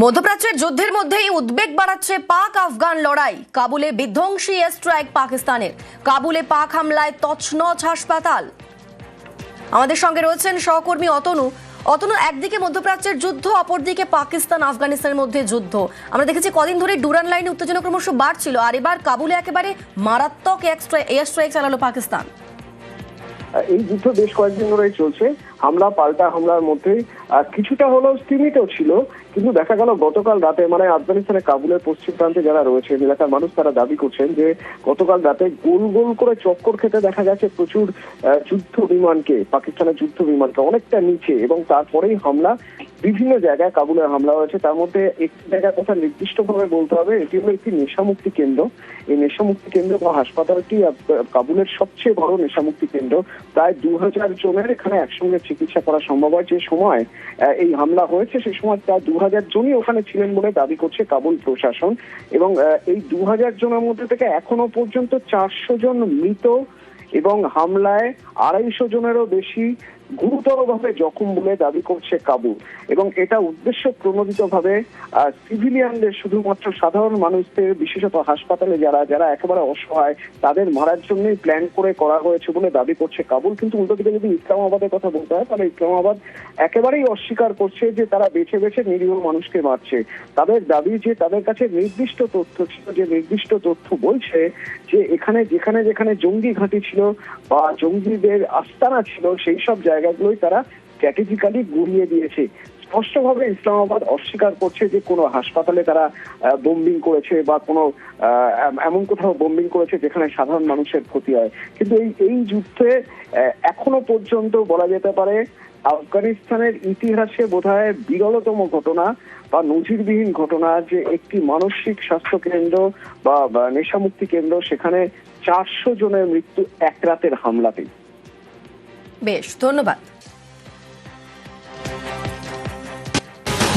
মধ্যপ্রাচ্যের যুদ্ধের মধ্যেই উদ্বেগ বাড়াচ্ছে পাক আফগান লড়াই। কাবুলে বিধ্বংসী এয়ার স্ট্রাইক পাকিস্তানের। কাবুলে পাক হামলায় তছনছ হাসপাতাল। আমাদের সঙ্গে রয়েছেন সহকর্মী অতনু। একদিকে মধ্যপ্রাচ্যের যুদ্ধ, অপরদিকে পাকিস্তান আফগানিস্তানের মধ্যে যুদ্ধ। আমরা দেখেছি কদিন ধরে ডুরান লাইনে উত্তেজনা ক্রমশ বাড়ছিল, আর এবার কাবুলে একেবারে মারাত্মক এয়ার স্ট্রাইক চালালো পাকিস্তান। এই যুদ্ধ বেশ কয়েকদিন ধরেই চলছে। হামলা পাল্টা হামলার মধ্যে কিছুটা হলেও সীমিত ছিল, কিন্তু দেখা গেল গতকাল রাতে, মানে আফগানিস্তানের কাবুলের পশ্চিম প্রান্তে যারা রয়েছে এলাকার মানুষ, তারা দাবি করছেন যে গতকাল রাতে গোল গোল করে চক্কর খেতে দেখা গেছে প্রচুর যুদ্ধ বিমানকে, পাকিস্তানের যুদ্ধ বিমানকে অনেকটা নিচে, এবং তারপরেই হামলা বিভিন্ন জায়গায় কাবুলে হামলা হয়েছে। তার মধ্যে একটি জায়গার কথা নির্দিষ্টভাবে বলতে হবে, এটি হলো একটি নেশামুক্তি কেন্দ্র। এই নেশামুক্তি কেন্দ্র বা হাসপাতালটি কাবুলের সবচেয়ে বড় নেশামুক্তি কেন্দ্র। প্রায় 2000 জনের এখানে একসঙ্গে চিকিৎসা করা সম্ভব হয়। যে সময় এই হামলা হয়েছে সেই সময় প্রায় 2000 জনই ওখানে ছিলেন বলে দাবি করছে কাবুল প্রশাসন। এবং এই 2000 জনের মধ্যে থেকে এখনো পর্যন্ত 400 জন মৃত এবং হামলায় 250 জনেরও বেশি গুরুতরভাবে জখম বলে দাবি করছে কাবুল। এবং এটা উদ্দেশ্য প্রণোদিতভাবে সিভিলিয়ানদের, শুধুমাত্র সাধারণ মানুষদের, বিশেষত হাসপাতালে যারা যারা একেবারে অসহায়, তাদের মারার জন্যই প্ল্যান করে করা হয়েছে বলে দাবি করছে কাবুল। কিন্তু উল্টোদিকে যদি ইসলামাবাদের কথা বলতে হয়, তাহলে ইসলামাবাদ একেবারেই অস্বীকার করছে যে তারা বেছে বেছে নিরীহ মানুষকে মারছে। তাদের দাবি যে তাদের কাছে নির্দিষ্ট তথ্য ছিল, যে নির্দিষ্ট তথ্য বলছে যে এখানে যেখানে যেখানে জঙ্গি ঘাঁটি ছিল বা জঙ্গিদের আস্তানা ছিল, সেই সব জায়গাগুলোই তারা স্ট্র্যাটেজিক্যালি গুড়িয়ে দিয়েছে। স্পষ্টভাবে ইসলামাবাদ অস্বীকার করছে যে কোনো হাসপাতালে তারা বোম্বিং করেছে বা কোনো এমন কোথাও বোম্বিং করেছে যেখানে সাধারণ মানুষের ক্ষতি হয়। কিন্তু এই যুদ্ধে এখনো পর্যন্ত বলা যেতে পারে আফগানিস্তানের ইতিহাসে বোধহয় বিরলতম ঘটনা বা নজিরবিহীন ঘটনা যে একটি মানসিক স্বাস্থ্য কেন্দ্র বা নেশামুক্তি কেন্দ্র, সেখানে 400 জনের মৃত্যু এক রাতের হামলাতেই। বেশ, ধন্যবাদ।